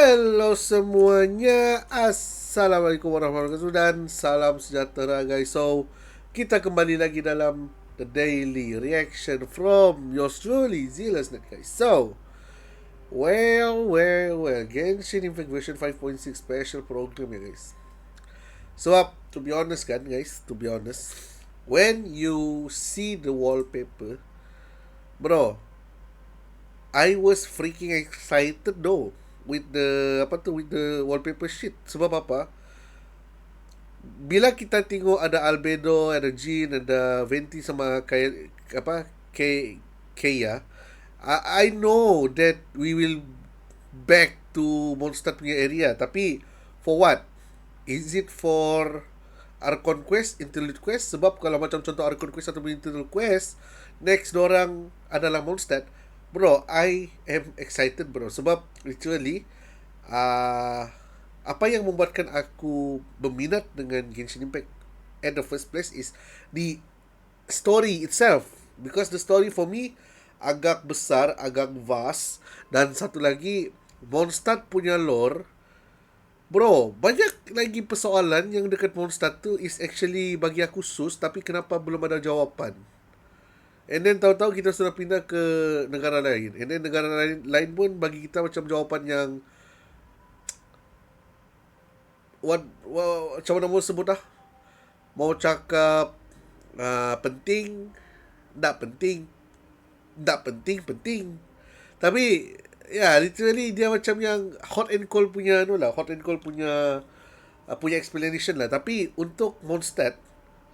Hello semuanya, Assalamualaikum warahmatullahi wabarakatuh dan salam sejahtera guys. So, kita kembali lagi dalam the daily reaction from yours truly, Zealous guys. So, well, Genshin Impact version 5.6 special program ya guys. So, to be honest kan guys, when you see the wallpaper, bro, I was freaking excited though with the wallpaper sheet. Sebab apa? Bila kita tengok ada Albedo, ada Jin, ada Venti sama kayak Kaya, I know that we will back to Mondstadt punya area. Tapi for what? Is it for Archon Quest, Interlude Quest? Sebab kalau macam contoh Archon Quest atau Interlude Quest, next dorang adalah Mondstadt. Bro, I am excited bro. Sebab literally apa yang membuatkan aku berminat dengan Genshin Impact at the first place is the story itself. Because the story for me agak besar, agak vast. Dan satu lagi, Mondstadt punya lore, bro, banyak lagi persoalan yang dekat Mondstadt tu is actually bagi aku sus. Tapi kenapa belum ada jawapan? And then tahu-tahu kita sudah pindah ke negara lain. And then negara lain pun bagi kita macam jawapan yang macam mana mau sebut dah? Mau cakap penting, tak penting. Tapi ya, literally dia macam yang hot and cold punya explanation lah. Tapi untuk Mondstadt,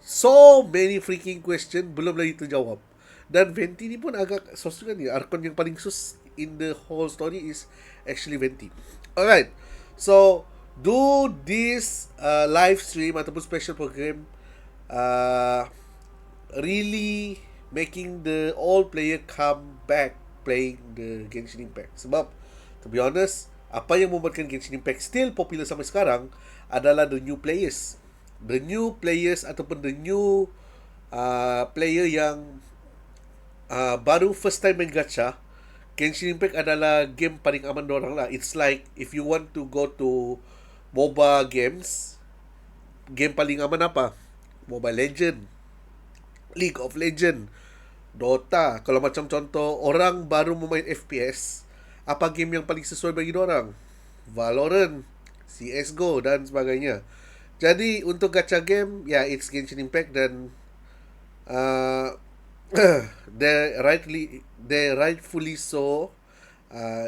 so many freaking question belum lagi terjawab. Dan Venti ni pun agak sus kan ni. Archon yang paling sus in the whole story is actually Venti. Alright. So, do this live stream ataupun special program really making the all player come back playing the Genshin Impact. Sebab, to be honest, apa yang membuatkan Genshin Impact still popular sampai sekarang adalah the new players. The new players ataupun the new player yang baru first time main gacha. Genshin Impact adalah game paling aman dorang lah. It's like if you want to go to MOBA games, game paling aman apa? Mobile Legend, League of Legend, Dota. Kalau macam contoh orang baru memain FPS, apa game yang paling sesuai bagi dorang? Valorant, CSGO dan sebagainya. Jadi untuk gacha game, ya it's Genshin Impact dan they rightfully so.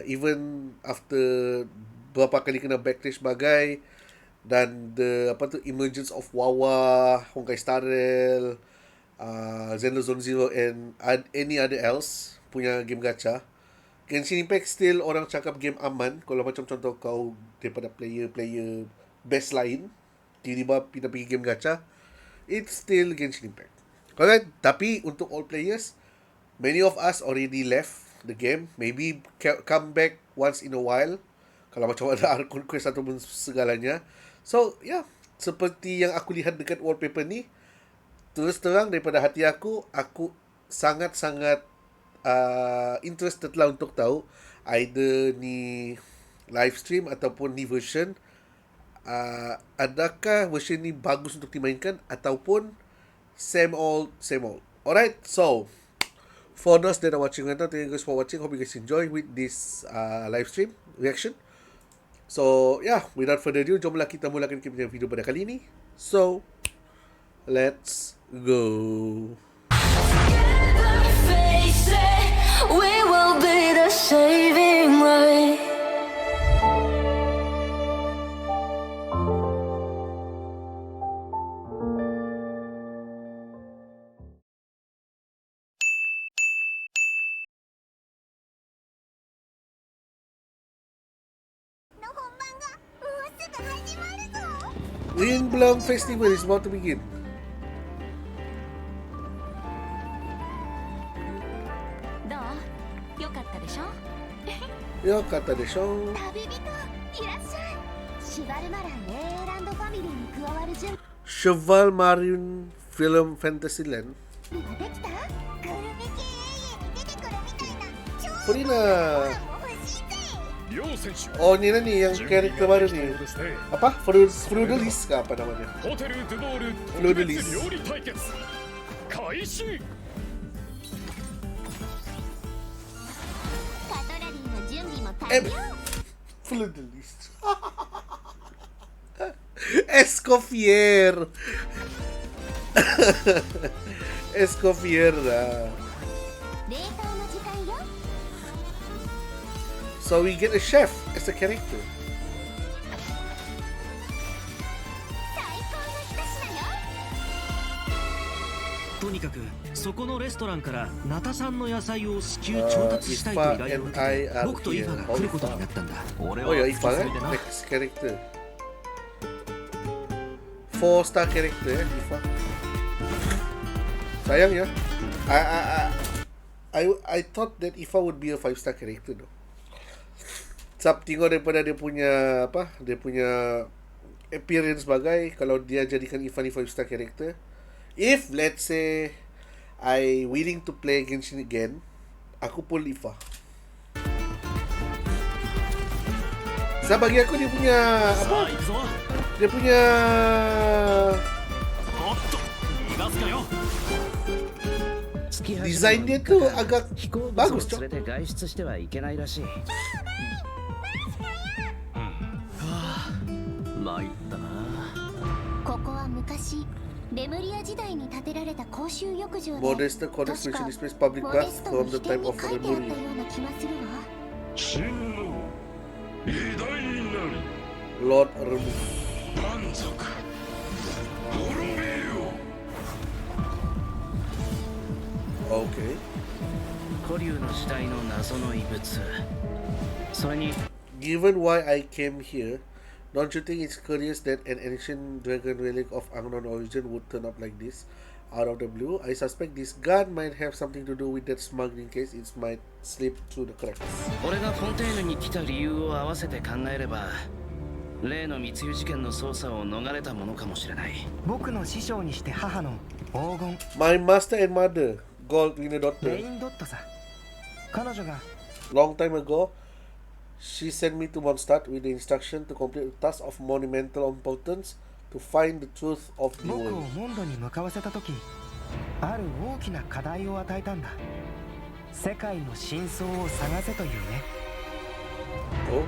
Even after berapa kali kena backlash bagai dan the emergence of Wawa, Honkai Star Rail, Zenless Zone Zero and any other else punya game gacha, Genshin Impact still orang cakap game aman. Kalau macam contoh kau daripada player best lain tiba-tiba pindah pergi game gacha, it's still Genshin Impact. Alright, tapi untuk all players, many of us already left the game. Maybe come back once in a while kalau macam ada Archon Quest ataupun segalanya. So, yeah, seperti yang aku lihat dekat wallpaper ni, terus terang daripada hati aku sangat-sangat interested lah untuk tahu either ni live stream ataupun ni version, adakah version ni bagus untuk dimainkan ataupun same old. Alright, so for those that are watching right now, thank you guys for watching. Hope you guys enjoy with this live stream reaction. So yeah, without further ado, jomlah kita mulakan kita video pada kali ini. So let's go. We will be the saving light. Windblown Festival is about to begin. Yokata desho. Cheval Marine Film Fantasyland. Furina. Oh, ni yang karakter baru ni. Apa? Feudalist ke apa namanya? Feudalist. Feudalist. Escoffier. Escoffier lah. So we get a chef as a character. Oh ya, Ifa kan? Next character. 4-star character Ifa. Sayang ya. I thought that Ifa would be a 5-star character though. Tengok daripada dia punya appearance sebagai, kalau dia jadikan Ifa ni 5-star character, if let's say I willing to play Genshin again, aku pull Ifa. Sebab bagi aku dia punya dia punya design dia tu agak bagus cok. Modest construction displays public bath from the time of Lemuri. Lord Remus. Okay. Given why I came here, don't you think it's curious that an ancient dragon relic of unknown origin would turn up like this out of the blue? I suspect this gun might have something to do with that smuggling case. It might slip through the cracks. My master and mother, Gold Winner Daughter. Long time ago, she sent me to Mondstadt with the instruction to complete a task of monumental importance to find the truth of the world. Oh.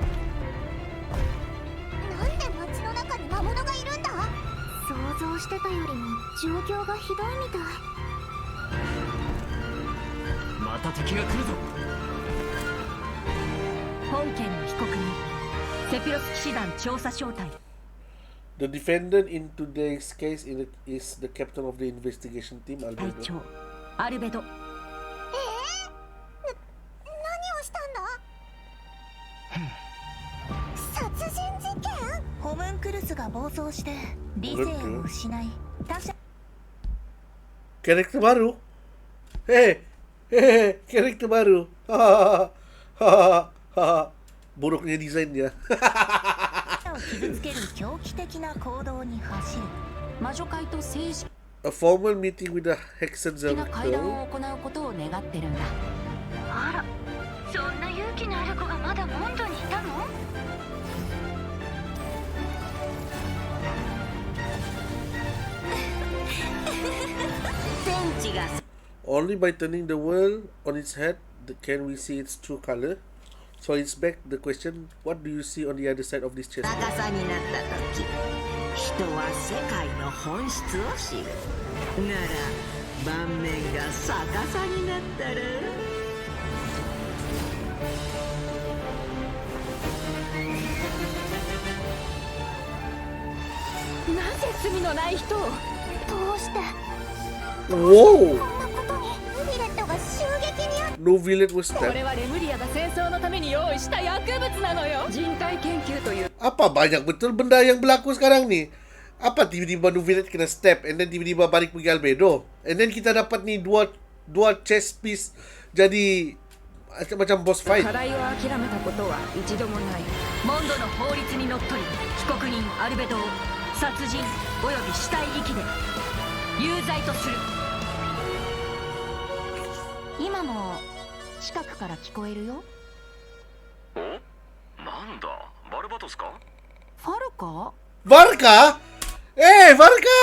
The defendant in today's case is the captain of the investigation team, Albedo. Karakter baru? Karakter baru. Buruknya desain dia. A formal meeting with the Hexen Zelda. Only by turning the world on its head can we see its true color. So it's back the question, what do you see on the other side of this chest? Whoa! No village was stabbed. Apa banyak betul benda yang berlaku sekarang ni? Apa tiba-tiba no village kena stab and then tiba-tiba balik pergi Albedo, and then kita dapat ni dua chest piece jadi macam boss fight. Faruka? Varka? Varka!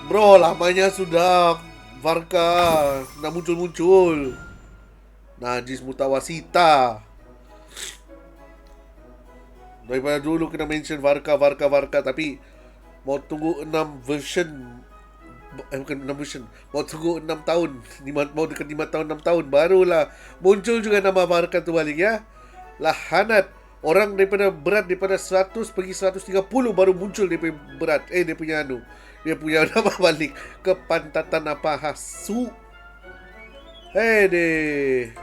Bro, lamanya sudah Varka nak muncul-muncul. Najis Mutawasita. Daripada dulu kena mention Varka. Tapi mau tunggu 6 version. Bukan 6 version. Mau tunggu 6 tahun. Mau dekat 5 tahun, 6 tahun. Barulah muncul juga nama Varka tu balik ya. Lahanat. Orang daripada berat daripada 100 pergi 130 baru muncul dia punya berat. Dia punya Dia punya nama balik. Kepantatan apa hasu. Deh.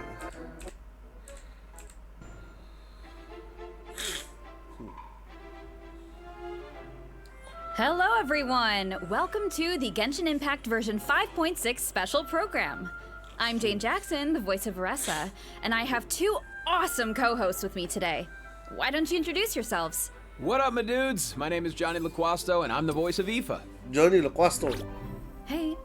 Hello everyone! Welcome to the Genshin Impact version 5.6 special program. I'm Jane Jackson, the voice of Aressa, and I have 2 awesome co-hosts with me today. Why don't you introduce yourselves? What up, my dudes? My name is Johnny Laquasto, and I'm the voice of Aoife. Johnny Laquasto. Hey,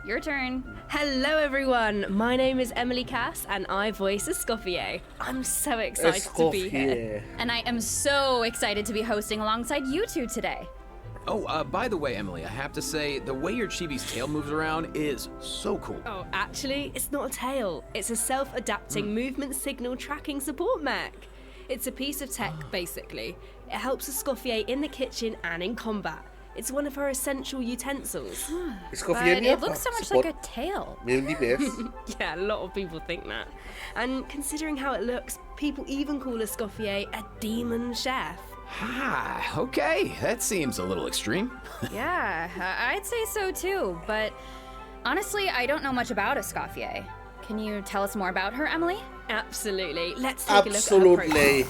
your turn. Hello everyone, my name is Emily Cass and I voice Escoffier. I'm so excited to be here. And I am so excited to be hosting alongside you two today. Oh, by the way, Emily, I have to say, the way your chibi's tail moves around is so cool. Oh, actually, it's not a tail. It's a self-adapting movement signal tracking support mech. It's a piece of tech, basically. It helps Escoffier in the kitchen and in combat. It's one of her essential utensils. But it looks so much like a tail. Yeah, a lot of people think that. And considering how it looks, people even call Escoffier a demon chef. Okay, that seems a little extreme. Yeah, I'd say so too, but honestly, I don't know much about Escoffier. Can you tell us more about her, Emily? Absolutely. Let's take a look at her profile.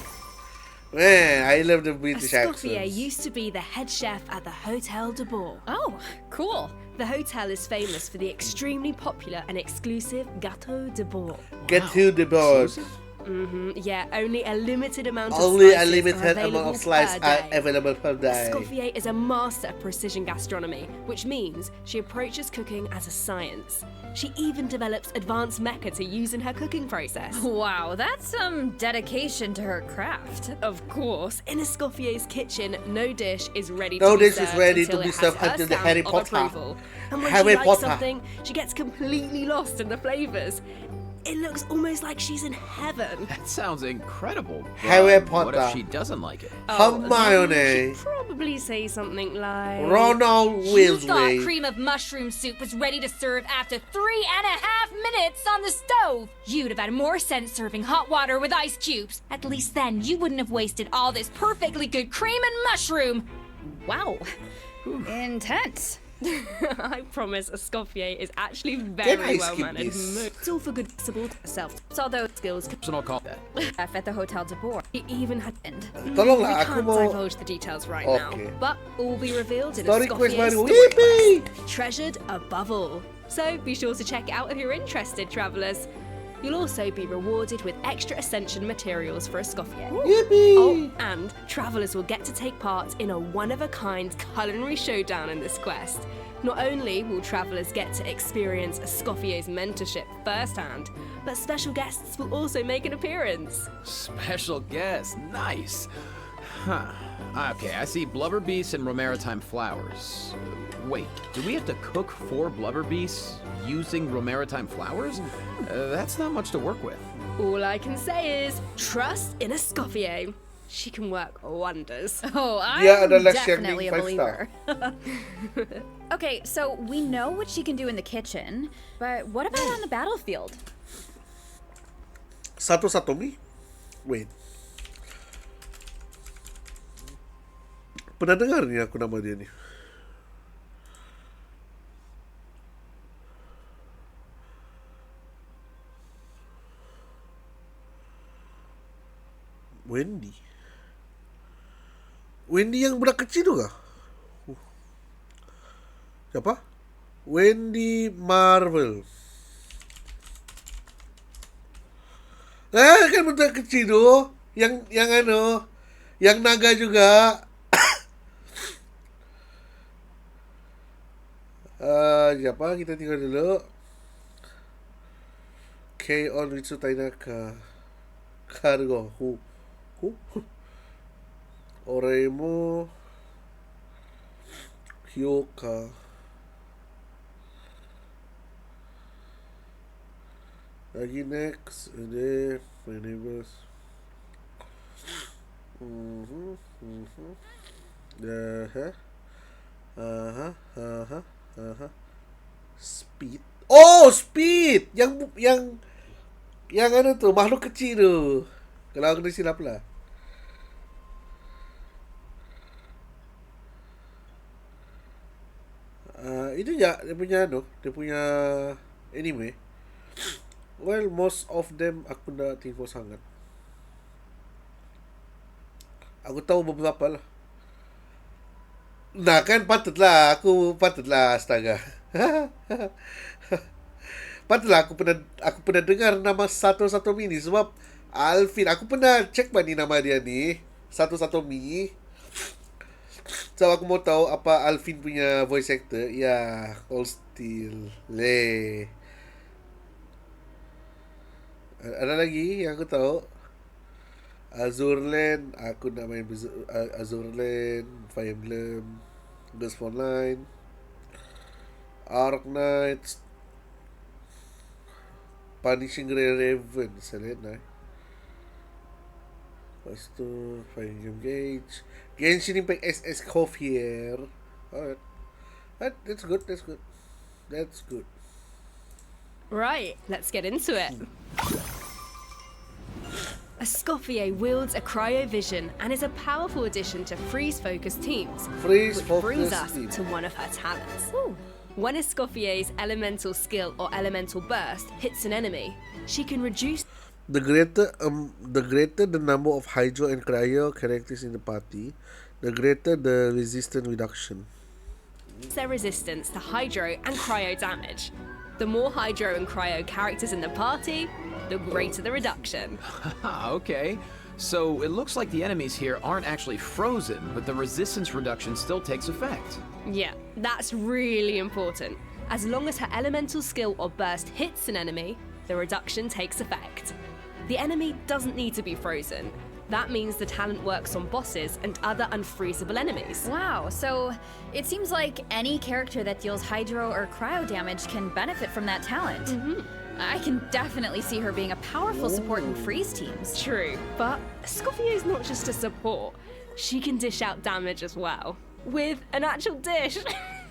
Man, I love the British accents. Escoffier used to be the head chef at the Hotel de Bourg. Oh, cool. The hotel is famous for the extremely popular and exclusive Gâteau de Bourg. Gâteau de Bourg. Yeah, only a limited amount of slices are available per day. Escoffier is a master of precision gastronomy, which means she approaches cooking as a science. She even develops advanced mecha to use in her cooking process. Wow, that's some dedication to her craft. Of course, in Escoffier's kitchen, no dish is ready No to be dish served is ready until to be it has served her until the stamp Harry of Potter. approval. And when Harry she likes Potter. something, she gets completely lost in the flavors. It looks almost like she's in heaven. That sounds incredible. Harry What if Potter. she doesn't like it? Hermione. She'd probably say something like... Ronald You thought Weasley. cream of mushroom soup was ready to serve after 3.5 minutes on the stove. You'd have had more sense serving hot water with ice cubes. At least then you wouldn't have wasted all this perfectly good cream and mushroom. Wow. Intense. I promise Escoffier is actually very I well skip mannered. this? It's all for good support herself. So those skills Personal call that. Chef at the Hotel de Bourg. he even had Tolonglah, we aku can't mau... divulge the details right now, Okay. but all be revealed in Story quest Escoffier's baru. story Yippee! quest, treasured above all. So be sure to check it out if you're interested, travellers. You'll also be rewarded with extra ascension materials for Escoffier. Yippee! Oh, and travellers will get to take part in a one-of-a-kind culinary showdown in this quest. Not only will travellers get to experience Escoffier's mentorship firsthand, but special guests will also make an appearance. Special guest, nice. Huh. Okay, I see blubber beasts and romaritime flowers. Wait, do we have to cook 4 blubber beasts using romaritime flowers? That's not much to work with. All I can say is, trust in Escoffier. She can work wonders. Oh, I'm Dia adalah definitely a Shining 5-star. believer. Okay, so we know what she can do in the kitchen, but what about on the battlefield? Satu-satu Wait. Pernah dengar ni aku nama dia ni. Wendy yang budak kecil tu kah? Siapa? Wendy Marvel. Kan budak kecil tu, yang naga juga. Siapa? Kita tinggal dulu. K on Ritsu Tainaka. Cargo. Who? Oremo. Hyoka. Lagi next. Ini my neighbors. Speed. Oh, Speed. Yang ada tu makhluk kecil tu. Kalau aku tak silap lah. Itu je dia punya anime. Well, most of them aku dah tengok sangat. Aku tahu beberapa lah. Nah kan patutlah astaga. Patutlah aku pernah dengar nama satu mini sebab Alvin, aku pernah cek ni nama dia ni satu mi. So aku mau tahu apa Alvin punya voice actor. Ya, Cold Steel. Ada lagi yang aku tahu. Azurland, aku nak main Azurland, Fire Emblem, Ghost Online, Arc Knights, Punishing Raven, Selena. Lepas tu Fire Emblem Gage, Genshin Impact SS Coffee. Alright, that's good. Right, let's get into it. Escoffier wields a cryovision and is a powerful addition to freeze-focused teams, which brings us to one of her talents. Ooh. When Escoffier's elemental skill or elemental burst hits an enemy, she can reduce the greater the number of hydro and cryo characters in the party, the greater the resistance reduction. Their resistance to hydro and cryo damage. The more hydro and cryo characters in the party, the greater the reduction. Okay, so it looks like the enemies here aren't actually frozen, but the resistance reduction still takes effect. Yeah, that's really important. As long as her elemental skill or burst hits an enemy, the reduction takes effect. The enemy doesn't need to be frozen. That means the talent works on bosses and other unfreezable enemies. Wow, so it seems like any character that deals hydro or cryo damage can benefit from that talent. I can definitely see her being a powerful support in freeze teams. True, but Escoffier's not just a support. She can dish out damage as well. With an actual dish.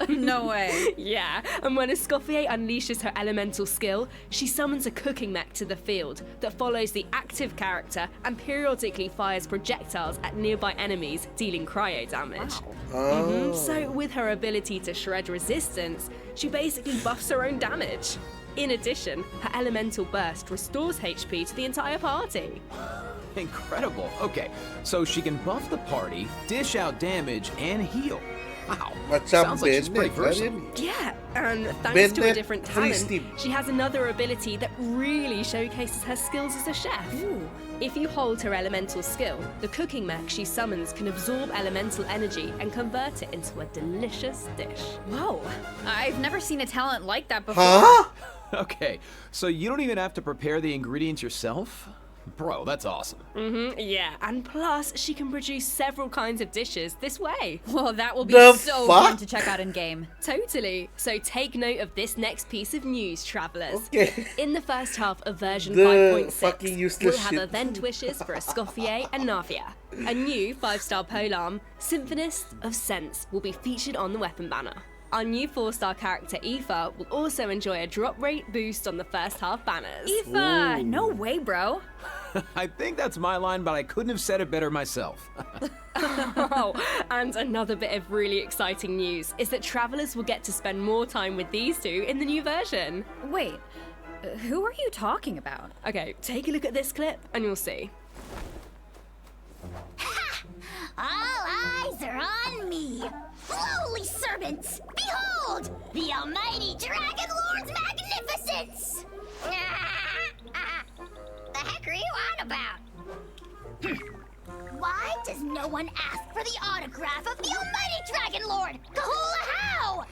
No way. Yeah, and when Escoffier unleashes her elemental skill, she summons a cooking mech to the field that follows the active character and periodically fires projectiles at nearby enemies, dealing cryo damage. Oh. So with her ability to shred resistance, she basically buffs her own damage. In addition, her elemental burst restores HP to the entire party. Incredible. Okay, so she can buff the party, dish out damage, and heal. Wow. Sounds like she's pretty versatile. Yeah, and thanks to a different talent, she has another ability that really showcases her skills as a chef. Ooh. If you hold her elemental skill, the cooking mech she summons can absorb elemental energy and convert it into a delicious dish. Whoa, I've never seen a talent like that before. Huh? Okay, so you don't even have to prepare the ingredients yourself? Bro, that's awesome. Yeah, and plus she can produce several kinds of dishes this way. Well, that will be so fuck? fun to check out in game. Totally. So take note of this next piece of news, travellers. Okay. In the first half of version The fucking 5.6, useless we'll have shit. event wishes for Escoffier and Navia. A new 5-star polearm, Symphonist of Sense, will be featured on the weapon banner. Our new 4-star character, Aoife, will also enjoy a drop rate boost on the first half banners. Aoife! No way, bro. I think that's my line, but I couldn't have said it better myself. Oh, and another bit of really exciting news is that travellers will get to spend more time with these two in the new version. Wait, who are you talking about? Okay, take a look at this clip and you'll see. All eyes are on me. Lowly servants, behold, the almighty Dragon Lord's magnificence! The heck are you on about? Why does no one ask for the autograph of the almighty Dragon Lord? Kahula how?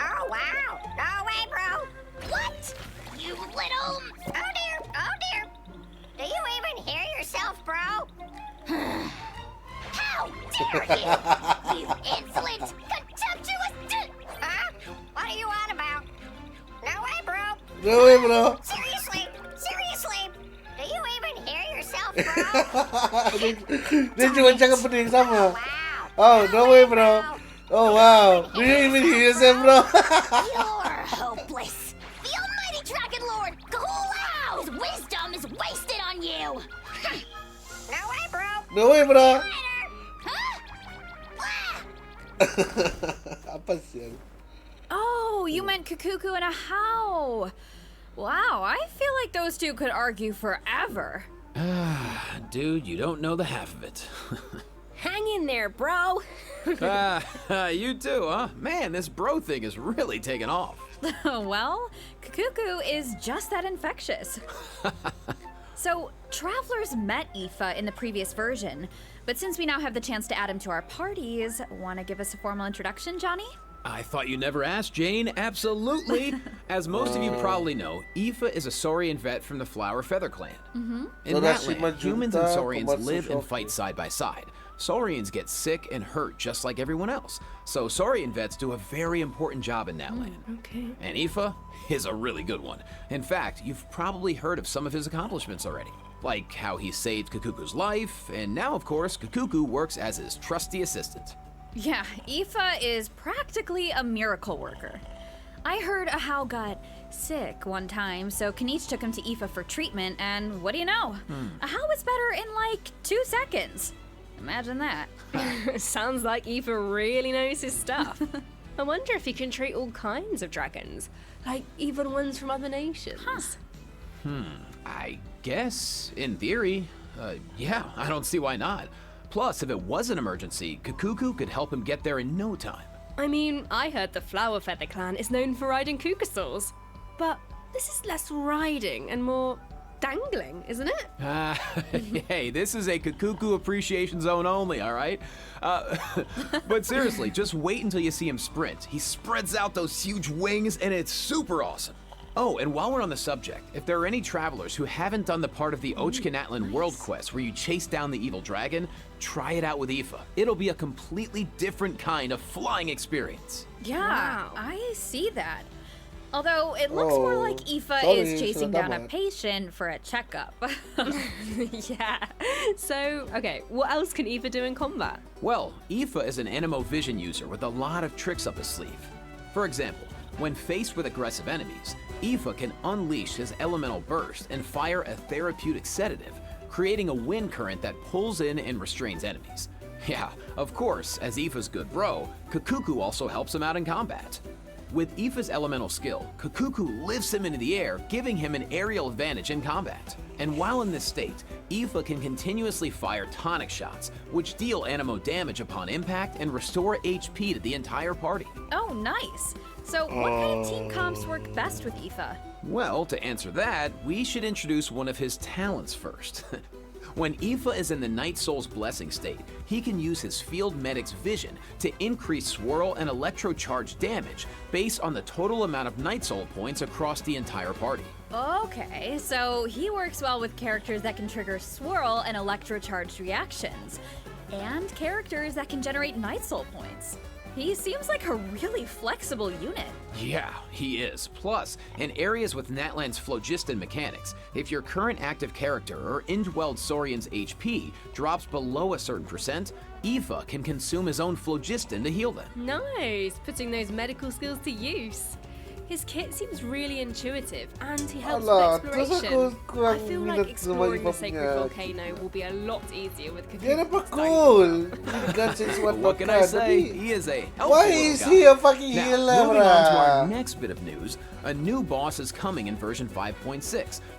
Oh, wow. No way, bro. What? You little... Oh, dear. Oh, dear. Do you even hear yourself, bro? How dare you? You insolent, contemptuous Huh? What are you on about? No way, bro. No way, bro. Seriously? Do you even hear yourself, bro? Dia cuma cakap benda yang sama. Wow. Oh, no way, bro. Oh, wow. Do you even hear yourself, bro? You're hopeless. The almighty Dragon Lord, Gehulau's wisdom is wasted on you. No way, bro. No way, bro. Apa sih? Oh, you meant Kukuku and a how. Wow, I feel like those two could argue forever. Dude, you don't know the half of it. Hang in there, bro. You too, huh? Man, this bro thing is really taking off. Well, Kukuku is just that infectious. So, travelers met Aoife in the previous version, but since we now have the chance to add him to our parties, want to give us a formal introduction, Johnny? I thought you never asked, Jane. Absolutely. As most of you probably know, Aoife is a Saurian vet from the Flower Feather clan. In that land, humans and Saurians live and fight side by side. Saurians get sick and hurt just like everyone else. So Saurian vets do a very important job in that land. Okay. And Aoife is a really good one. In fact, you've probably heard of some of his accomplishments already. Like how he saved Kukuku's life, and now of course, Kukuku works as his trusty assistant. Yeah, Aoife is practically a miracle worker. I heard Ahau got sick one time, so Kaniche took him to Aoife for treatment, and what do you know? Ahau was better in like 2 seconds. Imagine that. Sounds like Aoife really knows his stuff. I wonder if he can treat all kinds of dragons, like even ones from other nations. I guess, in theory, yeah, I don't see why not. Plus, if it was an emergency, Kukuku could help him get there in no time. I mean, I heard the Flower Feather clan is known for riding kukasaurs, but this is less riding and more dangling, isn't it? Hey, this is a Kukuku appreciation zone only, all right? But seriously, just wait until you see him sprint. He spreads out those huge wings, and it's super awesome. Oh, and while we're on the subject, if there are any travelers who haven't done the part of the Ochkanatlan World Quest where you chase down the evil dragon, try it out with Aoife. It'll be a completely different kind of flying experience. Yeah, Wow. I see that. Although it looks more like Aoife is chasing down a patient for a checkup. Yeah. So, okay, what else can Aoife do in combat? Well, Aoife is an Anemo Vision user with a lot of tricks up his sleeve. For example, when faced with aggressive enemies, Aoife can unleash his elemental burst and fire a therapeutic sedative, creating a wind current that pulls in and restrains enemies. Yeah, of course, as Aoife's good bro, Kukuku also helps him out in combat. With Aoife's elemental skill, Kukuku lifts him into the air, giving him an aerial advantage in combat. And while in this state, Aoife can continuously fire tonic shots, which deal Anemo damage upon impact and restore HP to the entire party. Oh, nice. So what kind of team comps work best with Aoife? Well, to answer that, we should introduce one of his talents first. When Aoife is in the Night Soul's Blessing state, he can use his Field Medic's vision to increase swirl and electrocharge damage based on the total amount of Night Soul points across the entire party. Okay, so he works well with characters that can trigger swirl and electrocharged reactions, and characters that can generate Night Soul points. He seems like a really flexible unit. Yeah, he is. Plus, in areas with Natlan's phlogiston mechanics, if your current active character or indwelled Saurian's HP drops below a certain percent, Aoife can consume his own phlogiston to heal them. Nice, putting those medical skills to use. His kit seems really intuitive, and he helps Alah, with terus exploration. aku kurang I feel minat like exploring the sama sacred Aoifenya. volcano will be a lot easier with Dia Kukuku. nampak cool. Ini Genshin Sword What can I Podcast, say? tapi He is a helpful why little is guy. he a fucking Now, healer, moving on to our bruh? next bit of news, a new boss is coming in version 5.6,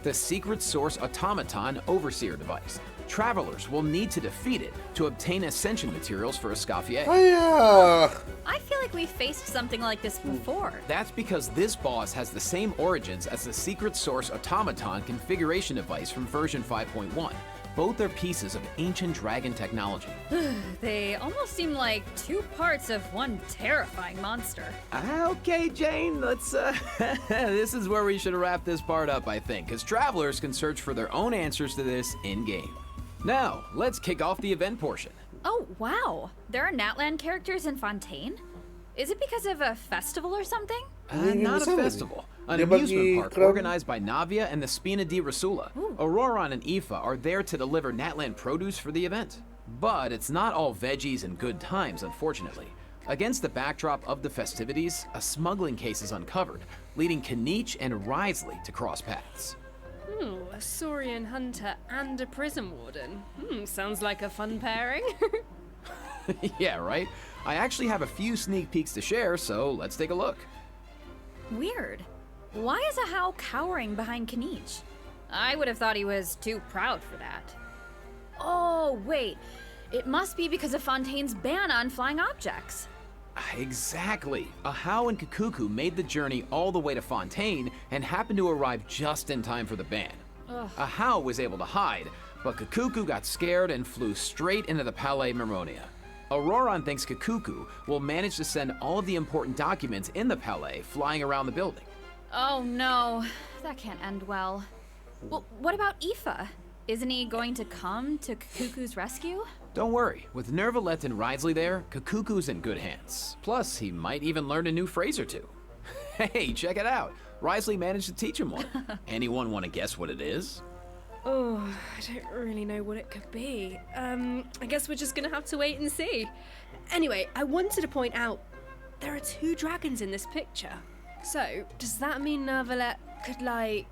the Secret Source Automaton Overseer device. Travelers will need to defeat it to obtain ascension materials for Escoffier. Ayah. I feel like we've faced something like this before. That's because this boss has the same origins as the Secret Source Automaton configuration device from version 5.1. Both are pieces of ancient dragon technology. They almost seem like two parts of one terrifying monster. Okay, Jane, let's, this is where we should wrap this part up, I think, because travelers can search for their own answers to this in-game. Now, let's kick off the event portion. Oh, wow. There are Natland characters in Fontaine? Is it because of a festival or something? Not a festival. An amusement park organized by Navia and the Spina di Rasula. Auroron and Aoife are there to deliver Natland produce for the event. But it's not all veggies and good times, unfortunately. Against the backdrop of the festivities, a smuggling case is uncovered, leading Kniech and Wriothesley to cross paths. A Saurian hunter and a prison warden. Sounds like a fun pairing. Yeah, right? I actually have a few sneak peeks to share, so let's take a look. Weird. Why is Ahau cowering behind Kniech? I would have thought he was too proud for that. Oh, wait. It must be because of Fontaine's ban on flying objects. Exactly. Ahau and Kakuku made the journey all the way to Fontaine and happened to arrive just in time for the ban. Ahau was able to hide, but Kakuku got scared and flew straight into the Palais Mermonia. Auroron thinks Kakuku will manage to send all of the important documents in the Palais flying around the building. Oh no, that can't end well. Well, what about Aoife? Isn't he going to come to Kakuku's rescue? Don't worry, with Nervalette and Wriothesley there, Kakuku's in good hands. Plus, he might even learn a new phrase or two. Hey, check it out. Wriothesley managed to teach him one. Anyone want to guess what it is? Oh, I don't really know what it could be. I guess we're just gonna have to wait and see. Anyway, I wanted to point out there are 2 dragons in this picture. So, does that mean Nervalette could, like,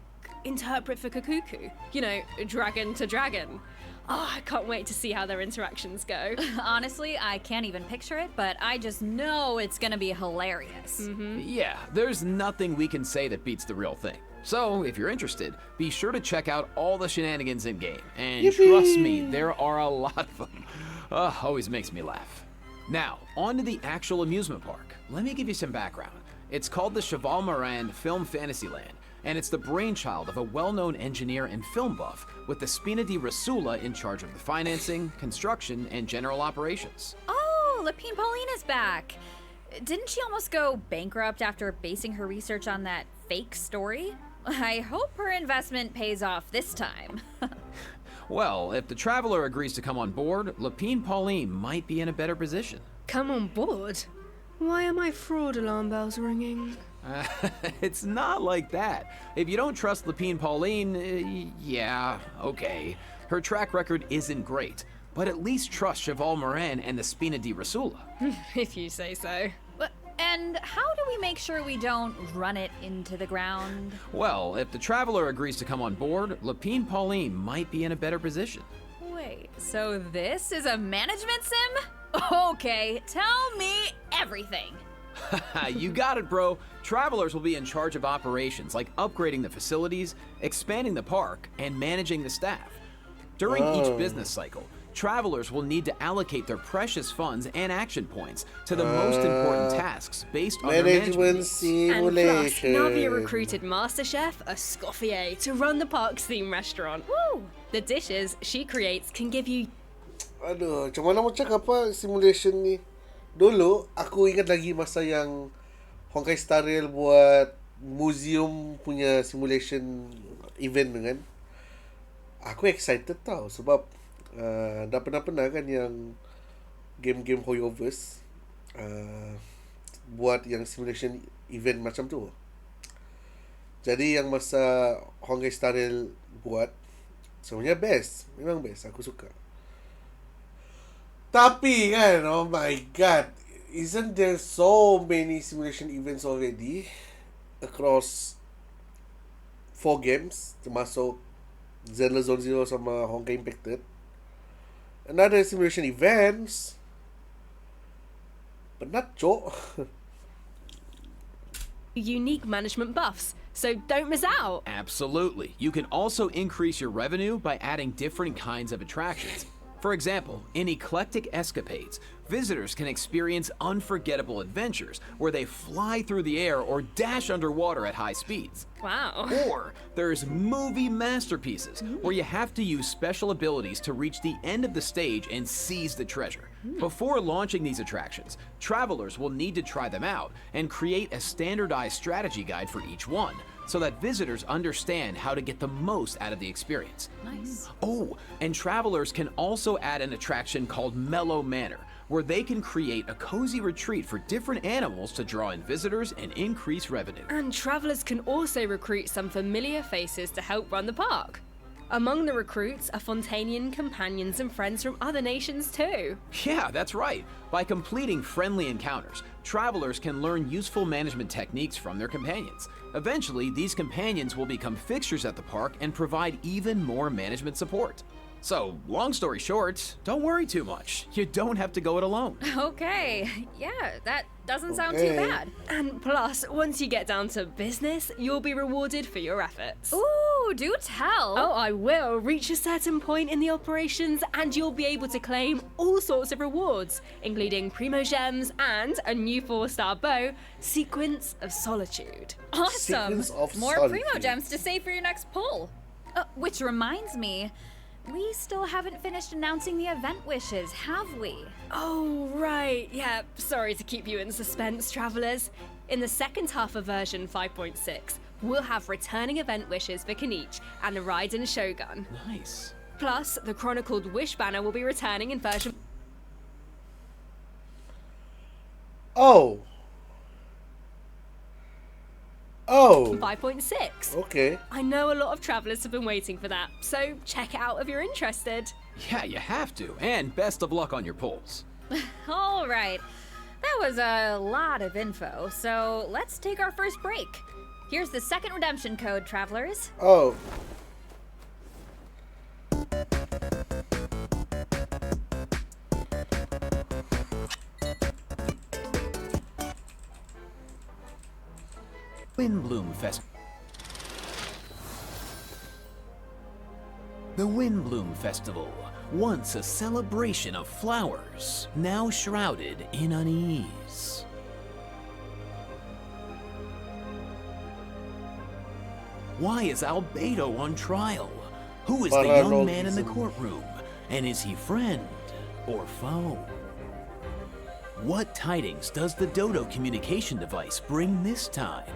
interpret for Kakuku? You know, dragon to dragon. Oh, I can't wait to see how their interactions go. Honestly, I can't even picture it, but I just know it's gonna be hilarious. Yeah, there's nothing we can say that beats the real thing. So, if you're interested, be sure to check out all the shenanigans in-game. And trust me, there are a lot of them. Always makes me laugh. Now, on to the actual amusement park. Let me give you some background. It's called the Cheval Moran Film Fantasyland, and it's the brainchild of a well-known engineer and film buff with the Spina di Rasula in charge of the financing, construction, and general operations. Oh, Lapine Pauline is back. Didn't she almost go bankrupt after basing her research on that fake story? I hope her investment pays off this time. Well, if the Traveler agrees to come on board, Lapine Pauline might be in a better position. Come on board? Why are my fraud alarm bells ringing? It's not like that. If you don't trust Lapine Pauline, yeah, okay. Her track record isn't great, but at least trust Cheval Moran and the Spina di Rasula. If you say so. And how do we make sure we don't run it into the ground? Well, if the Traveler agrees to come on board, Lapine Pauline might be in a better position. Wait, so this is a management sim? Okay, tell me everything. You got it, bro. Travelers will be in charge of operations like upgrading the facilities, expanding the park, and managing the staff. During each business cycle, travelers will need to allocate their precious funds and action points to the most important tasks based on their management needs. And plus, Navia recruited MasterChef Escoffier to run the park's theme restaurant. Woo! The dishes she creates can give you... Aduh, macam mana mau cakap apa simulation ni? Dulu, aku ingat lagi masa yang Honkai Star Rail buat museum punya simulation event kan. Aku excited tau sebab dah pernah kan yang game-game Hoyoverse buat yang simulation event macam tu. Jadi yang masa Honkai Star Rail buat sebenarnya best. Memang best, aku suka. Tapi kan, oh my god, isn't there so many simulation events already across 4 games, termasuk Zelda Zone Zero sama Honkai Impacted? Another simulation events, penat cok. Unique management buffs, so don't miss out. Absolutely. You can also increase your revenue by adding different kinds of attractions. For example, in Eclectic Escapades, visitors can experience unforgettable adventures where they fly through the air or dash underwater at high speeds. Wow. Or there's Movie Masterpieces, where you have to use special abilities to reach the end of the stage and seize the treasure. Before launching these attractions, travelers will need to try them out and create a standardized strategy guide for each one, so that visitors understand how to get the most out of the experience. Nice. Oh, and travelers can also add an attraction called Mellow Manor, where they can create a cozy retreat for different animals to draw in visitors and increase revenue. And travelers can also recruit some familiar faces to help run the park. Among the recruits are Fontanian companions and friends from other nations too. Yeah, that's right. By completing friendly encounters, travelers can learn useful management techniques from their companions. Eventually, these companions will become fixtures at the park and provide even more management support. So, long story short, don't worry too much. You don't have to go it alone. Okay, yeah, that doesn't sound too bad. And plus, once you get down to business, you'll be rewarded for your efforts. Ooh, do tell. Oh, I will. Reach a certain point in the operations and you'll be able to claim all sorts of rewards, including primo gems and a new 4-star bow, Sequence of Solitude. Awesome. Sequence of More Solitude. primo gems to save for your next pull. Which reminds me, we still haven't finished announcing the event wishes, have we? Oh, right. Yeah, sorry to keep you in suspense, travelers. In the second half of version 5.6, we'll have returning event wishes for Kaniche and the Raiden Shogun. Nice. Plus, the Chronicled Wish banner will be returning in version Oh. 5.6. Okay. I know a lot of travelers have been waiting for that, so check it out if you're interested. Yeah, you have to. And best of luck on your polls. All right. That was a lot of info, so let's take our first break. Here's the second redemption code, travelers. Oh. Windbloom Fest. The Windbloom Festival, once a celebration of flowers, now shrouded in unease. Why is Albedo on trial? Who is the young man in the courtroom? And is he friend or foe? What tidings does the Dodo communication device bring this time?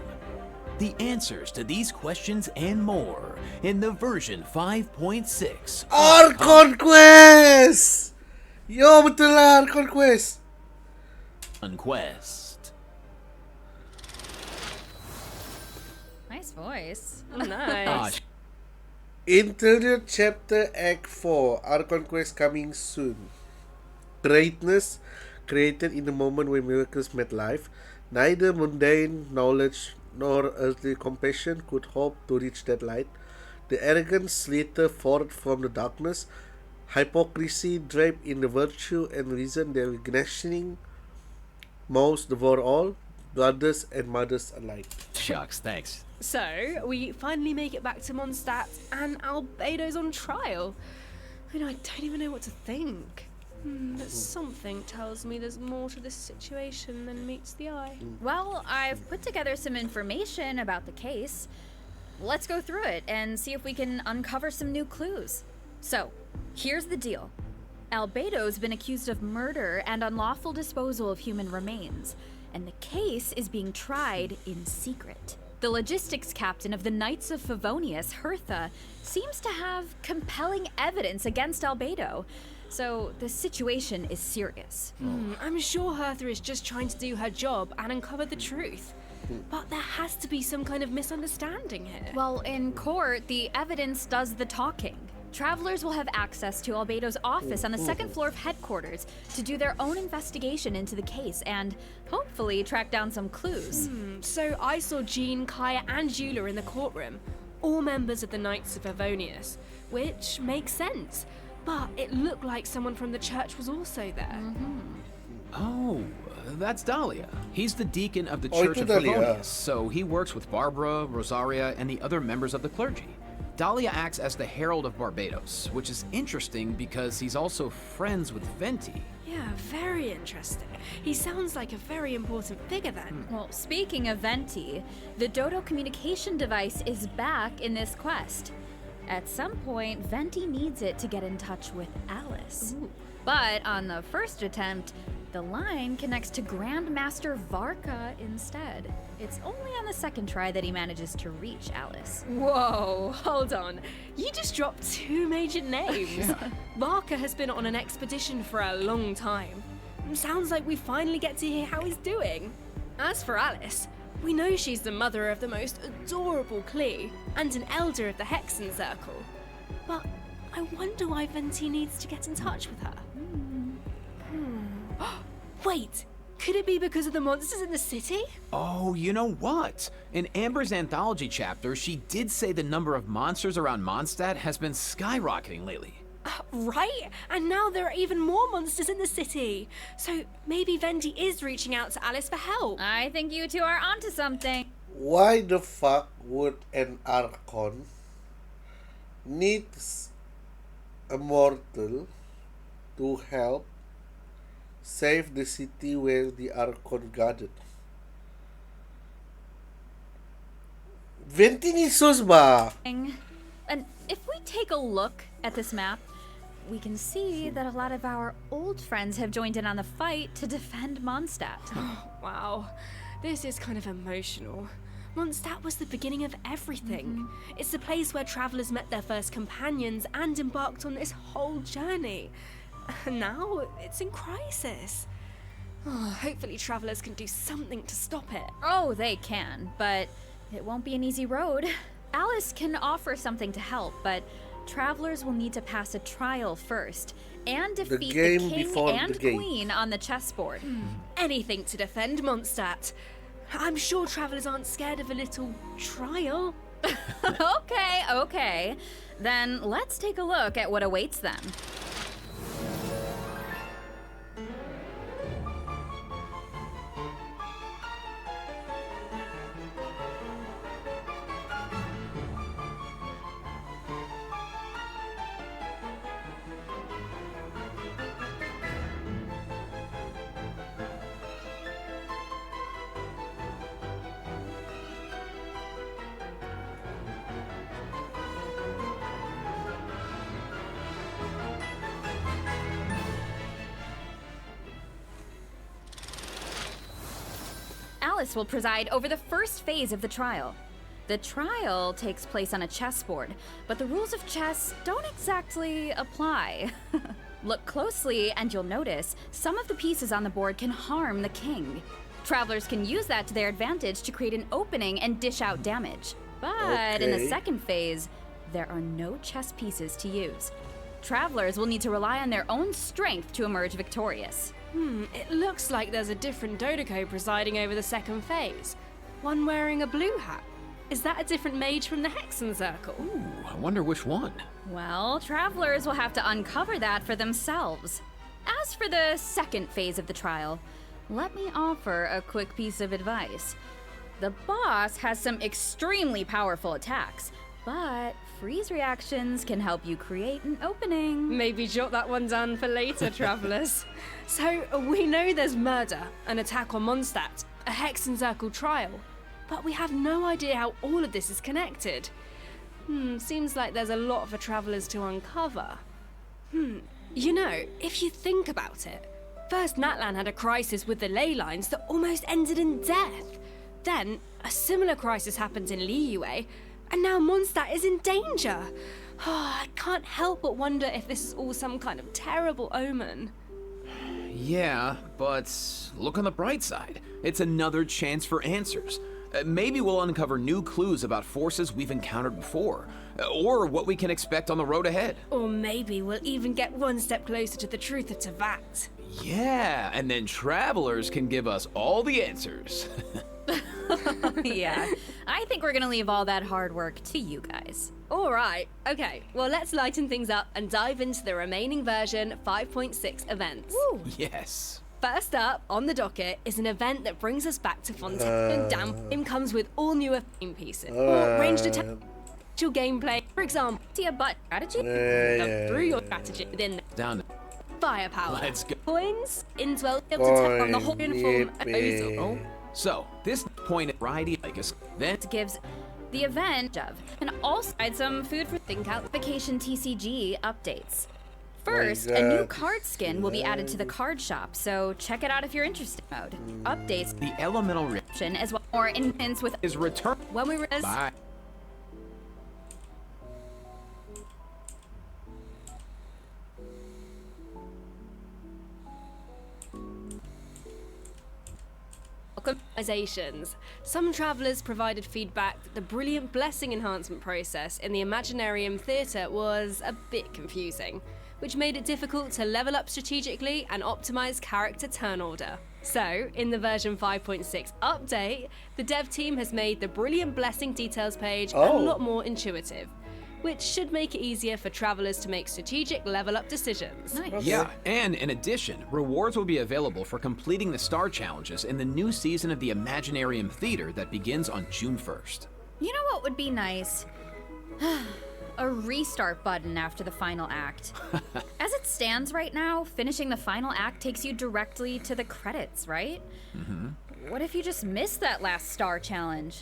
The answers to these questions and more in the version 5.6 ARCHON Quest! Yo, betul lah ARCHON Quest. Quest. Nice voice. Nice. Interlude Chapter Act 4 ARCHON Quest coming soon. Greatness created in the moment when miracles met life. Neither mundane knowledge nor earthly compassion could hope to reach that light. The arrogant slither forth from the darkness, hypocrisy draped in the virtue and reason their gnashing mouths devour all, brothers and mothers alike. Shucks, thanks. So, we finally make it back to Mondstadt and Albedo's on trial. I don't even know what to think. But something tells me there's more to this situation than meets the eye. Well, I've put together some information about the case. Let's go through it and see if we can uncover some new clues. So, here's the deal. Albedo's been accused of murder and unlawful disposal of human remains, and the case is being tried in secret. The logistics captain of the Knights of Favonius, Hertha, seems to have compelling evidence against Albedo. So, the situation is serious. I'm sure Hertha is just trying to do her job and uncover the truth. But there has to be some kind of misunderstanding here. Well, in court, the evidence does the talking. Travelers will have access to Albedo's office on the second floor of headquarters to do their own investigation into the case and hopefully track down some clues. So I saw Jean, Kaya, and Eula in the courtroom, all members of the Knights of Favonius, which makes sense. But it looked like someone from the church was also there. Oh, that's Dahlia. He's the deacon of the Oh, Church itu of Dahlia. Favonius, so he works with Barbara, Rosaria, and the other members of the clergy. Dahlia acts as the Herald of Barbados, which is interesting because he's also friends with Venti. Yeah, very interesting. He sounds like a very important figure then. Well, speaking of Venti, the Dodo communication device is back in this quest. At some point, Venti needs it to get in touch with Alice. But on the first attempt, The line connects to Grandmaster Varka instead. It's only on the second try that he manages to reach Alice. Whoa, hold on. You just dropped two major names. Barker has been on an expedition for a long time. Sounds like we finally get to hear how he's doing. As for Alice, we know she's the mother of the most adorable Klee and an elder of the Hexen Circle. But I wonder why Venti needs to get in touch with her. Wait, could it be because of the monsters in the city? Oh, you know what? In Amber's anthology chapter, she did say the number of monsters around Mondstadt has been skyrocketing lately. Right, and now there are even more monsters in the city. So maybe Vendi is reaching out to Alice for help. I think you two are onto something. Why the fuck would an Archon need a mortal to help save the city where the Archon guarded? Ventinisos ba? And if we take a look at this map, we can see that a lot of our old friends have joined in on the fight to defend Mondstadt. Wow, this is kind of emotional. Mondstadt was the beginning of everything. It's the place where travelers met their first companions and embarked on this whole journey. And now it's in crisis. Hopefully travelers can do something to stop it. Oh, they can, but it won't be an easy road. Alice can offer something to help, but travelers will need to pass a trial first and defeat the game king before and the gate. queen on the chessboard. Anything to defend Mondstadt. I'm sure travelers aren't scared of a little trial. Okay. Then let's take a look at what awaits them. Alice will preside over the first phase of the trial. The trial takes place on a chessboard, but the rules of chess don't exactly apply. Look closely and you'll notice some of the pieces on the board can harm the king. Travelers can use that to their advantage to create an opening and dish out damage. But in the second phase, there are no chess pieces to use. Travelers will need to rely on their own strength to emerge victorious. It looks like there's a different Dodoco presiding over the second phase. One wearing a blue hat. Is that a different mage from the Hexen Circle? Ooh, I wonder which one. Well, travelers will have to uncover that for themselves. As for the second phase of the trial, let me offer a quick piece of advice. The boss has some extremely powerful attacks, but freeze reactions can help you create an opening. Maybe jot that one down for later, travelers. So, we know there's murder, an attack on Mondstadt, a Hexen Circle trial, but we have no idea how all of this is connected. Seems like there's a lot for travelers to uncover. You know, if you think about it, first Natlan had a crisis with the ley lines that almost ended in death. Then, a similar crisis happened in Liyue, and now Mondstadt is in danger. I can't help but wonder if this is all some kind of terrible omen. Yeah, but look on the bright side. It's another chance for answers. Maybe we'll uncover new clues about forces we've encountered before, or what we can expect on the road ahead. Or maybe we'll even get one step closer to the truth of Tevat. Yeah, and then travelers can give us all the answers. Yeah, I think we're gonna leave all that hard work to you guys. All right, okay, well let's lighten things up and dive into the remaining version 5.6 events. Woo. Yes. First up on the docket is an event that brings us back to Fontaine and Damp. It comes with all newer theme pieces, or ranged attack, gameplay. For example, See a butt strategy? through your strategy within Down. firepower. Let's go. Coins, Innswell, able to tap on the whole uniform. Oh, so this point at variety like us. Then It gives the event of, and also add some food for Think out. Vacation TCG updates. First, my a new God. card skin will be added to the card shop, so check it out if you're interested. Mode updates The elemental option as well more intense with is return. when we release. Bye. Optimizations. Some travellers provided feedback that the brilliant blessing enhancement process in the Imaginarium Theatre was a bit confusing, which made it difficult to level up strategically and optimize character turn order. So, in the version 5.6 update, the dev team has made the brilliant blessing details page a lot more intuitive, which should make it easier for travellers to make strategic level up decisions. Nice. Yeah, and in addition, rewards will be available for completing the star challenges in the new season of the Imaginarium Theater that begins on June 1st. You know what would be nice? A restart button after the final act. As it stands right now, finishing the final act takes you directly to the credits, right? What if you just missed that last star challenge?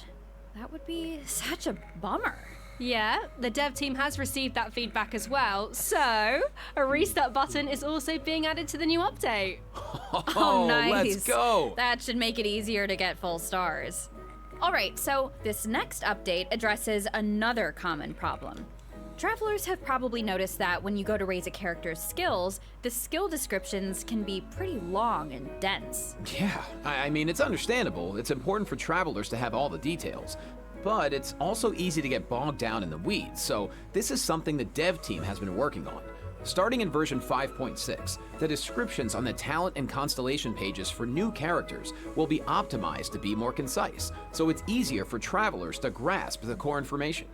That would be such a bummer. Yeah, the dev team has received that feedback as well, so a restart button is also being added to the new update. Oh, nice. Let's go! That should make it easier to get full stars. Alright, so this next update addresses another common problem. Travelers have probably noticed that when you go to raise a character's skills, the skill descriptions can be pretty long and dense. Yeah, I mean, it's understandable. It's important for travelers to have all the details. But it's also easy to get bogged down in the weeds, so this is something the dev team has been working on. Starting in version 5.6, the descriptions on the talent and constellation pages for new characters will be optimized to be more concise, so it's easier for travelers to grasp the core information.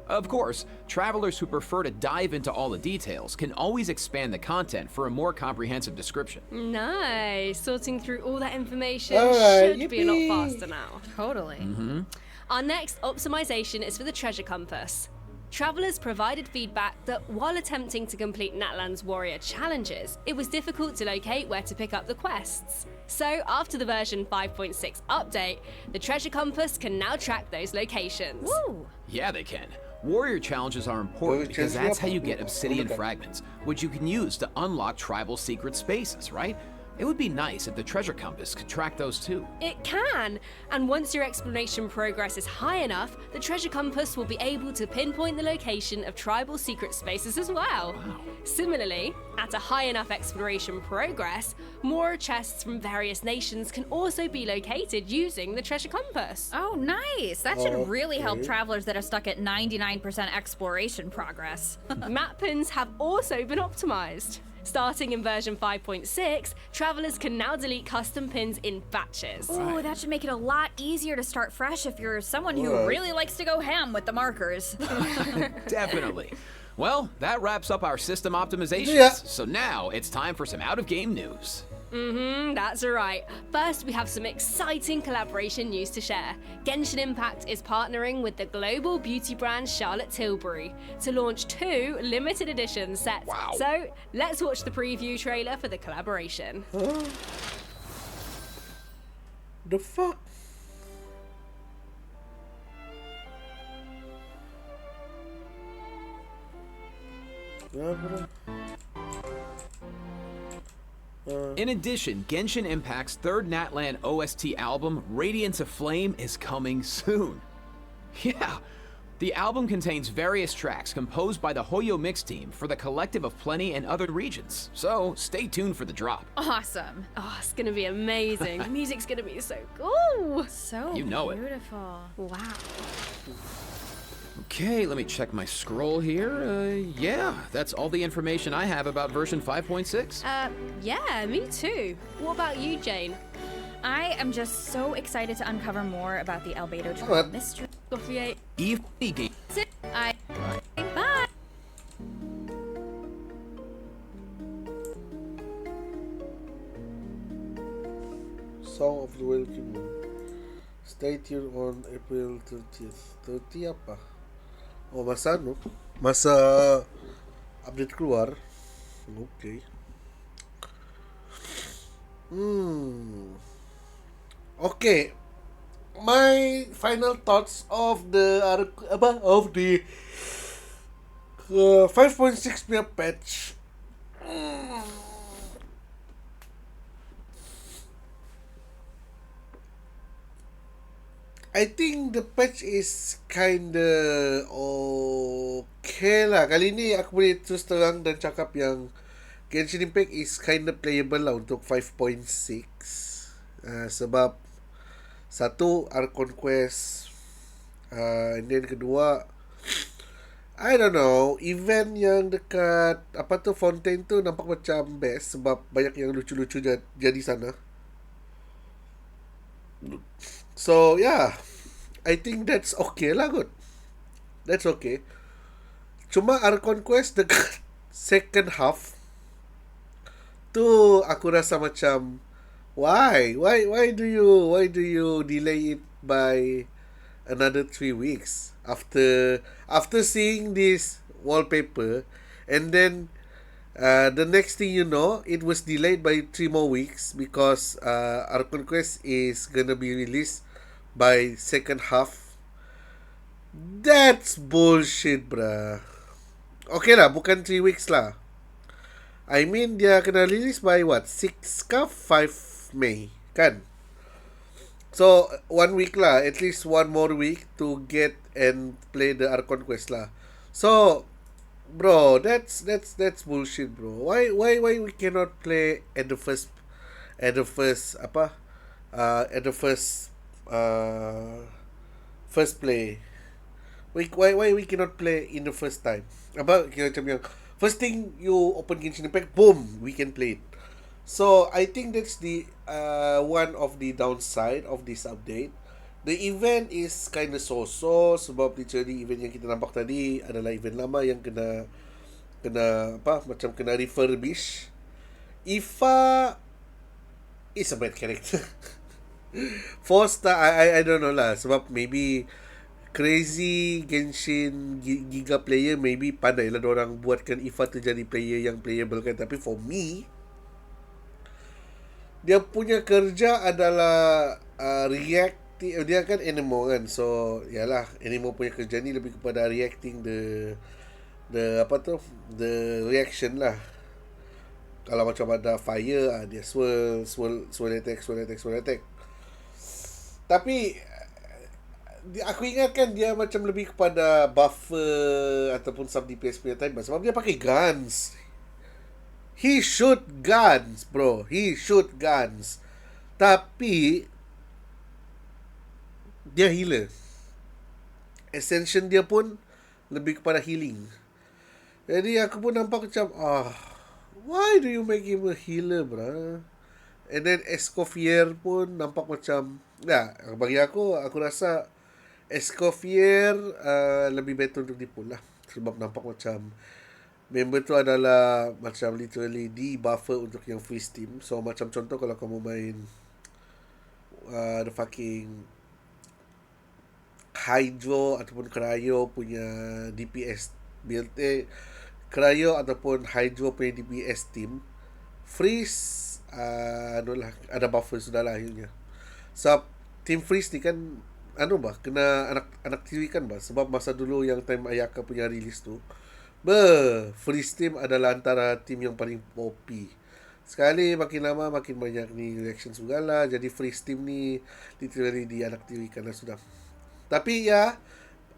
Of course, travelers who prefer to dive into all the details can always expand the content for a more comprehensive description. Nice. Sorting through all that information Alright, should be a lot yippee. faster now. Totally. Our next optimization is for the treasure compass. Travelers provided feedback that while attempting to complete Natlan's warrior challenges, it was difficult to locate where to pick up the quests. So after the version 5.6 update, the treasure compass can now track those locations. Woo! Yeah, they can. Warrior challenges are important because that's how you get obsidian fragments, which you can use to unlock tribal secret spaces, right? It would be nice if the treasure compass could track those too. It can! And once your exploration progress is high enough, the treasure compass will be able to pinpoint the location of tribal secret spaces as well. Similarly, at a high enough exploration progress, more chests from various nations can also be located using the treasure compass. Oh, nice. That should really help travelers that are stuck at 99% exploration progress. Map pins have also been optimized. Starting in version 5.6, travelers can now delete custom pins in batches. Oh, that should make it a lot easier to start fresh if you're someone who Alright. really likes to go ham with the markers. Definitely. Well, that wraps up our system optimizations. Yeah. So now it's time for some out-of-game news. That's right. First, we have some exciting collaboration news to share. Genshin Impact is partnering with the global beauty brand Charlotte Tilbury to launch 2 limited edition sets. Wow. So, let's watch the preview trailer for the collaboration. The fuck? Yeah, bro. In addition, Genshin Impact's third Natlan OST album, Radiance of Flame, is coming soon. Yeah, the album contains various tracks composed by the Hoyo Mix team for the Collective of Plenty and other regions, so stay tuned for the drop. Awesome. Oh, it's gonna be amazing. The music's gonna be so cool. So You know it. beautiful. Wow. Okay, let me check my scroll here. Yeah, that's all the information I have about version 5.6. Yeah, me too. What about you, Jane? I am just so excited to uncover more about the Albedo Alright. tribe mystery. Coffee. Eve game. Bye. Song of the Welcome Moon. Stay tuned on April 30th. 30 apa? Oh, masa no? Masa update keluar. Okay. Okay. My final thoughts of the 5.6 punya patch. I think the patch is kinda okay lah. Kali ni aku boleh terus terang dan cakap yang Genshin Impact is kinda playable lah untuk 5.6. Sebab satu, ARCHON Quest, and then kedua, I don't know, event yang dekat apa tu Fontaine tu nampak macam best sebab banyak yang lucu-lucu jadi sana. So yeah, I think that's okay lah kot. That's okay. Cuma ARCHON Quest dekat second half tu aku rasa macam why do you delay it by another 3 weeks after seeing this wallpaper, and then the next thing you know, it was delayed by 3 more weeks because ARCHON Quest is gonna be released by second half. That's bullshit, bruh. Okay lah, bukan 3 weeks lah. I mean, dia kena release by what? 6 ke 5 May, kan? So, 1 week lah. At least 1 more week to get and play the ARCHON Quest lah. So, bro, that's bullshit, bro. Why we cannot play at the first first play? Why we cannot play in the first time? Apa kira macam yang first thing you open Genshin Impact, boom, we can play it. So I think that's the one of the downside of this update. The event is kind of so-so sebab literally event yang kita nampak tadi adalah event lama yang kena macam kena refurbish. Ifa is a bad character. 4 star, I don't know lah sebab maybe crazy Genshin Giga player maybe pandai lah diorang buatkan Ifa tu jadi player yang playable kan. Tapi for me, dia punya kerja adalah dia kan animo kan. So yalah, animo punya kerja ni lebih kepada reacting the reaction lah. Kalau macam ada fire, dia swirl attack. Tapi aku ingatkan dia macam lebih kepada buffer ataupun sub DPS punya type sebab dia pakai guns. He shoot guns, bro. He shoot guns. Tapi dia healer. Ascension dia pun lebih kepada healing. Jadi aku pun nampak macam why do you make him a healer, bro? And then Escoffier pun nampak macam bagi aku rasa Escoffier lebih better untuk dipul lah sebab nampak macam member tu adalah macam literally di buffer untuk yang freeze team. So macam contoh kalau kamu main the fucking Hydro ataupun Cryo punya DPS build Cryo ataupun Hydro punya DPS team, freeze ada buffer sudah lah akhirnya. Sebab team freeze ni kan kena anak tiri kan sebab masa dulu yang time Ayaka punya release tu, freeze team adalah antara team yang paling OP. Sekali makin lama makin banyak ni reaction segala, jadi freeze team ni literally di anak tiri kan sudah. Tapi ya,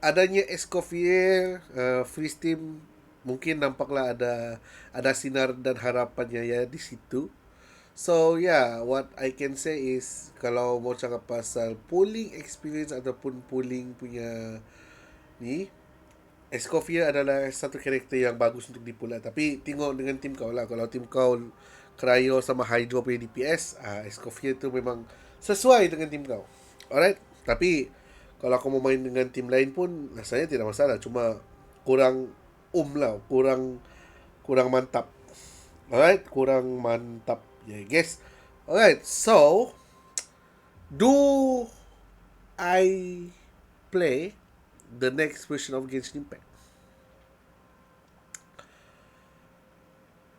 adanya Escoffier freeze team mungkin nampaklah ada sinar dan harapannya ya di situ. So yeah, what I can say is kalau mau cakap pasal pulling experience ataupun pulling punya ni, Escoffier adalah satu karakter yang bagus untuk dipula. Tapi tengok dengan tim kau lah. Kalau tim kau Cryo sama Hydro punya DPS, Escoffier tu memang sesuai dengan tim kau. Alright? Tapi kalau kau mau main dengan tim lain pun rasanya tidak masalah. Cuma kurang lah, kurang mantap. Alright? Kurang mantap. Yeah, guys. Alright, so do I play the next version of Genshin Impact?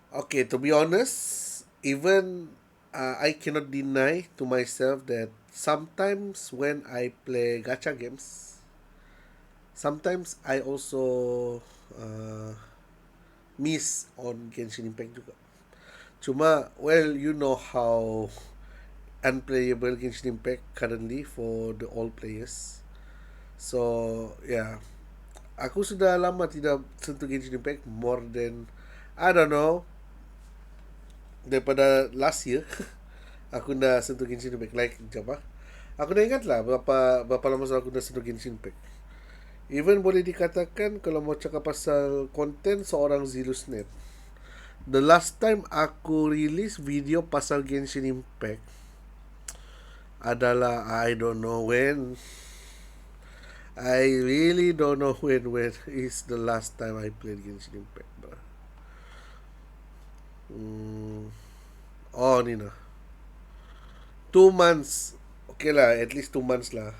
Okay, to be honest, even I cannot deny to myself that sometimes when I play gacha games, sometimes I also miss on Genshin Impact juga. Cuma, well, you know how unplayable Genshin Impact currently for the all players. So, yeah. Aku sudah lama tidak sentuh Genshin Impact, more than, I don't know, daripada last year. Aku dah sentuh Genshin Impact, like, aku dah ingat lah berapa lama aku dah sentuh Genshin Impact. Even boleh dikatakan, kalau mau cakap pasal konten seorang Zealous Net, the last time aku release video pasal Genshin Impact adalah, I don't know when. I really don't know when is the last time I played Genshin Impact, bro. Oh, ni nah. 2 months. Okay lah, at least 2 months lah.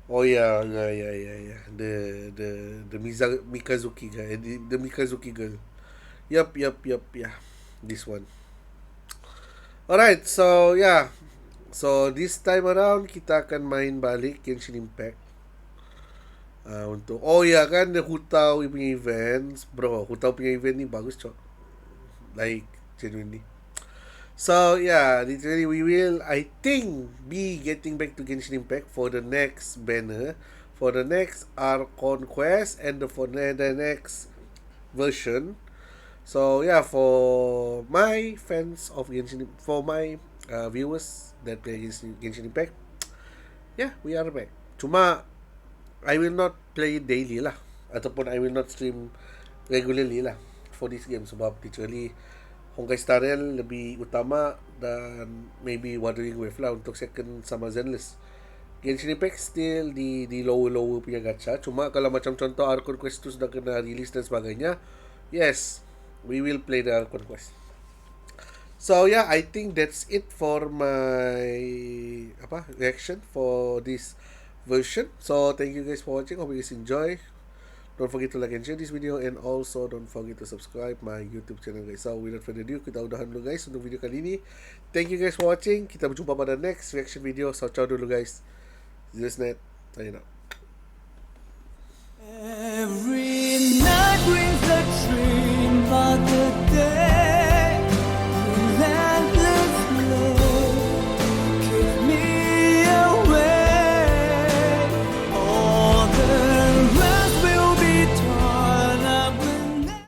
Oh yeah. The Mikazuki guy, the Mikazuki girl. Yup, yeah. This one. Alright, so yeah. So this time around kita akan main balik Genshin Impact. Untuk kan the Hutau punya events, bro. Hutau punya event ni bagus, cok. Like genuinely. So yeah, literally we will, I think, be getting back to Genshin Impact for the next banner, for the next ARCHON quest, and for the next version. So yeah, for my fans of Genshin, for my viewers that play Genshin Impact, yeah, we are back. Cuma I will not play it daily lah, ataupun I will not stream regularly lah for this game, sebab literally Honkai Star Rail lebih utama, dan maybe Wuthering Wave lah untuk second sama Zenless. Genshin Impact still di lower punya gacha. Cuma kalau macam contoh ARCHON Quest tu sudah kena release dan sebagainya, yes, we will play the ARCHON Quest. So yeah, I think that's it for my reaction for this version. So thank you guys for watching. Hope you guys enjoy. Don't forget to like and share this video, and also don't forget to subscribe my YouTube channel, guys. So without further ado, kita udahan dulu guys untuk video kali ini. Thank you guys for watching. Kita berjumpa pada next reaction video. So ciao dulu guys. Zealous Net, sign out. Every night brings a dream, but the